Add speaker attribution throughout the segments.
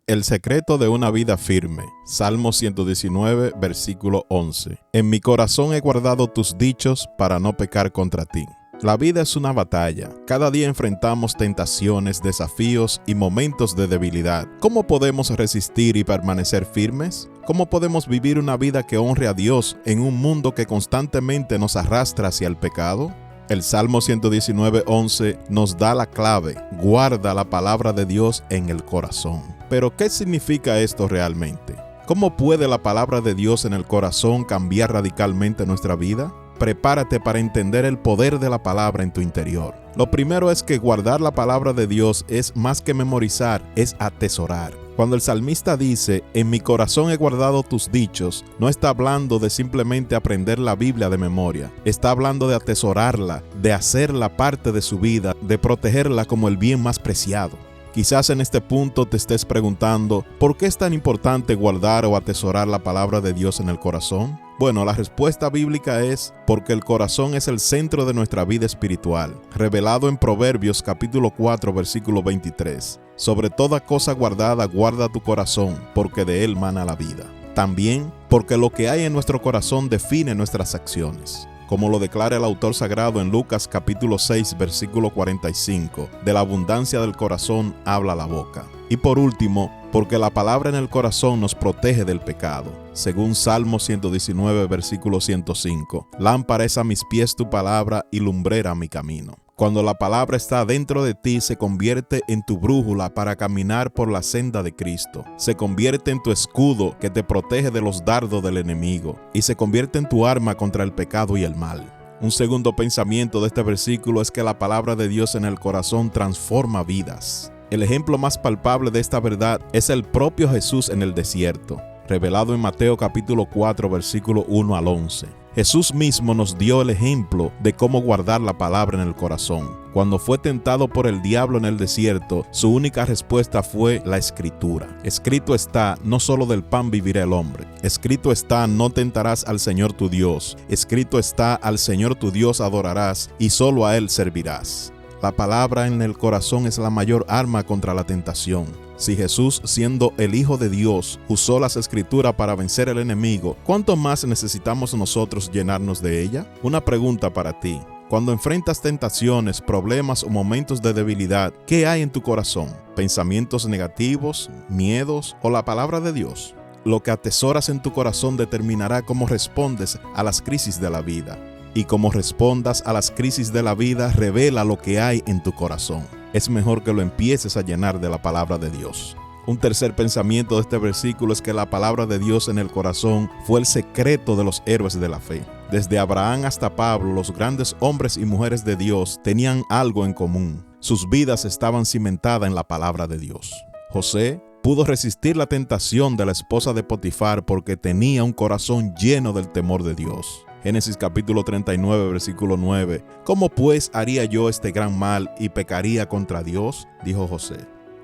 Speaker 1: El secreto de una vida firme. Salmo 119, versículo 11. En mi corazón he guardado tus dichos para no pecar contra ti. La vida es una batalla. Cada día enfrentamos tentaciones, desafíos y momentos de debilidad. ¿Cómo podemos resistir y permanecer firmes? ¿Cómo podemos vivir una vida que honre a Dios en un mundo que constantemente nos arrastra hacia el pecado? El Salmo 119:11 nos da la clave: guarda la palabra de Dios en el corazón. Pero, ¿qué significa esto realmente? ¿Cómo puede la palabra de Dios en el corazón cambiar radicalmente nuestra vida? Prepárate para entender el poder de la palabra en tu interior. Lo primero es que guardar la palabra de Dios es más que memorizar, es atesorar. Cuando el salmista dice, en mi corazón he guardado tus dichos, no está hablando de simplemente aprender la Biblia de memoria. Está hablando de atesorarla, de hacerla parte de su vida, de protegerla como el bien más preciado. Quizás en este punto te estés preguntando, ¿por qué es tan importante guardar o atesorar la palabra de Dios en el corazón? Bueno, la respuesta bíblica es porque el corazón es el centro de nuestra vida espiritual, revelado en Proverbios capítulo 4, versículo 23. Sobre toda cosa guardada, guarda tu corazón, porque de él mana la vida. También porque lo que hay en nuestro corazón define nuestras acciones. Como lo declara el autor sagrado en Lucas capítulo 6, versículo 45, de la abundancia del corazón habla la boca. Y por último, porque la palabra en el corazón nos protege del pecado. Según Salmo 119, versículo 105, lámpara es a mis pies tu palabra y lumbrera mi camino. Cuando la palabra está dentro de ti, se convierte en tu brújula para caminar por la senda de Cristo. Se convierte en tu escudo que te protege de los dardos del enemigo y se convierte en tu arma contra el pecado y el mal. Un segundo pensamiento de este versículo es que la palabra de Dios en el corazón transforma vidas. El ejemplo más palpable de esta verdad es el propio Jesús en el desierto, revelado en Mateo capítulo 4, versículo 1 al 11. Jesús mismo nos dio el ejemplo de cómo guardar la palabra en el corazón. Cuando fue tentado por el diablo en el desierto, su única respuesta fue la Escritura. Escrito está, no solo del pan vivirá el hombre. Escrito está, no tentarás al Señor tu Dios. Escrito está, al Señor tu Dios adorarás y solo a Él servirás. La palabra en el corazón es la mayor arma contra la tentación. Si Jesús, siendo el Hijo de Dios, usó las Escrituras para vencer al enemigo, ¿cuánto más necesitamos nosotros llenarnos de ella? Una pregunta para ti. Cuando enfrentas tentaciones, problemas o momentos de debilidad, ¿qué hay en tu corazón? ¿Pensamientos negativos, miedos o la palabra de Dios? Lo que atesoras en tu corazón determinará cómo respondes a las crisis de la vida. Y como respondas a las crisis de la vida, revela lo que hay en tu corazón. Es mejor que lo empieces a llenar de la palabra de Dios. Un tercer pensamiento de este versículo es que la palabra de Dios en el corazón fue el secreto de los héroes de la fe. Desde Abraham hasta Pablo, los grandes hombres y mujeres de Dios tenían algo en común. Sus vidas estaban cimentadas en la palabra de Dios. José pudo resistir la tentación de la esposa de Potifar porque tenía un corazón lleno del temor de Dios. Génesis capítulo 39, versículo 9. ¿Cómo pues haría yo este gran mal y pecaría contra Dios? Dijo José.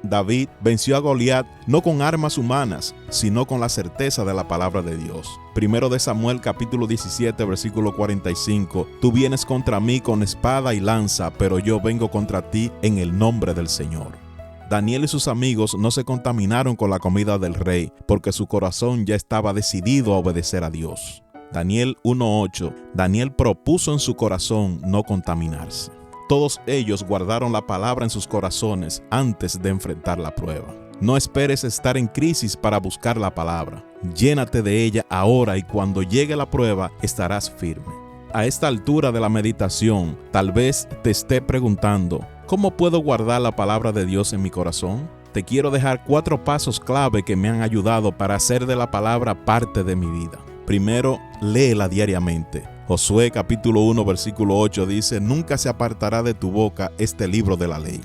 Speaker 1: David venció a Goliat no con armas humanas, sino con la certeza de la palabra de Dios. Primero de Samuel capítulo 17, versículo 45. Tú vienes contra mí con espada y lanza, pero yo vengo contra ti en el nombre del Señor. Daniel y sus amigos no se contaminaron con la comida del rey, porque su corazón ya estaba decidido a obedecer a Dios. Daniel 1:8. Daniel propuso en su corazón no contaminarse. Todos ellos guardaron la palabra en sus corazones antes de enfrentar la prueba. No esperes estar en crisis para buscar la palabra. Llénate de ella ahora y cuando llegue la prueba estarás firme. A esta altura de la meditación, tal vez te esté preguntando, ¿cómo puedo guardar la palabra de Dios en mi corazón? Te quiero dejar 4 pasos clave que me han ayudado para hacer de la palabra parte de mi vida. Primero, léela diariamente. Josué capítulo 1 versículo 8 dice, nunca se apartará de tu boca este libro de la ley.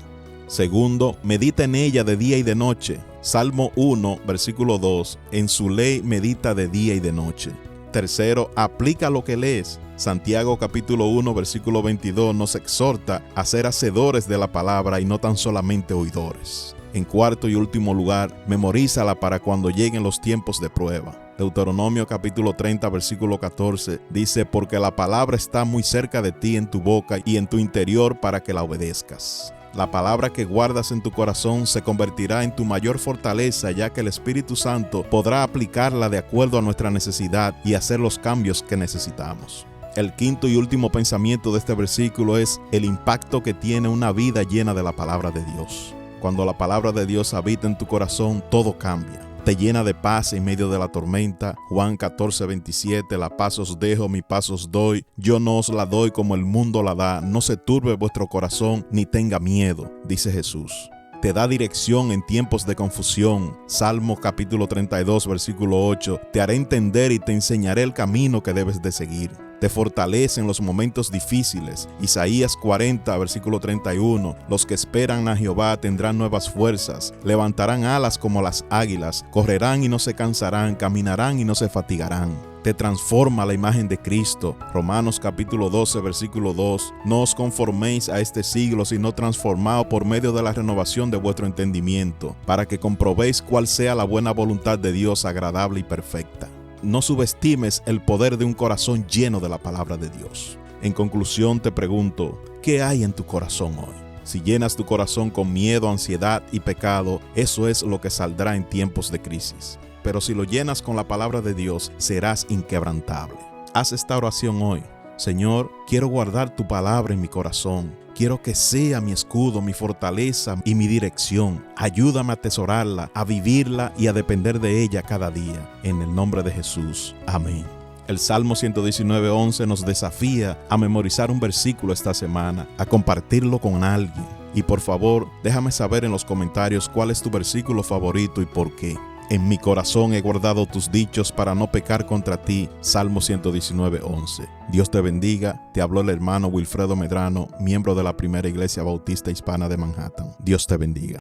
Speaker 1: Segundo, medita en ella de día y de noche. Salmo 1 versículo 2, en su ley medita de día y de noche. Tercero, aplica lo que lees. Santiago capítulo 1 versículo 22 nos exhorta a ser hacedores de la palabra y no tan solamente oidores. En cuarto y último lugar, memorízala para cuando lleguen los tiempos de prueba. Deuteronomio capítulo 30 versículo 14 dice, porque la palabra está muy cerca de ti en tu boca y en tu interior para que la obedezcas. La palabra que guardas en tu corazón se convertirá en tu mayor fortaleza, ya que el Espíritu Santo podrá aplicarla de acuerdo a nuestra necesidad y hacer los cambios que necesitamos. El quinto y último pensamiento de este versículo es el impacto que tiene una vida llena de la palabra de Dios. Cuando la palabra de Dios habita en tu corazón, todo cambia. Te llena de paz en medio de la tormenta. Juan 14:27, la paz os dejo, mi paz os doy. Yo no os la doy como el mundo la da. No se turbe vuestro corazón, ni tenga miedo, dice Jesús. Te da dirección en tiempos de confusión. Salmo capítulo 32, versículo 8. Te haré entender y te enseñaré el camino que debes de seguir. Te fortalece en los momentos difíciles. Isaías 40, versículo 31. Los que esperan a Jehová tendrán nuevas fuerzas. Levantarán alas como las águilas. Correrán y no se cansarán. Caminarán y no se fatigarán. Te transforma la imagen de Cristo. Romanos capítulo 12, versículo 2. No os conforméis a este siglo, sino transformaos por medio de la renovación de vuestro entendimiento, para que comprobéis cuál sea la buena voluntad de Dios, agradable y perfecta. No subestimes el poder de un corazón lleno de la palabra de Dios. En conclusión, te pregunto, ¿qué hay en tu corazón hoy? Si llenas tu corazón con miedo, ansiedad y pecado, eso es lo que saldrá en tiempos de crisis. Pero si lo llenas con la palabra de Dios, serás inquebrantable. Haz esta oración hoy. Señor, quiero guardar tu palabra en mi corazón. Quiero que sea mi escudo, mi fortaleza y mi dirección. Ayúdame a atesorarla, a vivirla y a depender de ella cada día. En el nombre de Jesús. Amén. El Salmo 119:11 nos desafía a memorizar un versículo esta semana, a compartirlo con alguien. Y por favor, déjame saber en los comentarios cuál es tu versículo favorito y por qué. En mi corazón he guardado tus dichos para no pecar contra ti. Salmo 119:11. Dios te bendiga. Te habló el hermano Wilfredo Medrano, miembro de la Primera Iglesia Bautista Hispana de Manhattan. Dios te bendiga.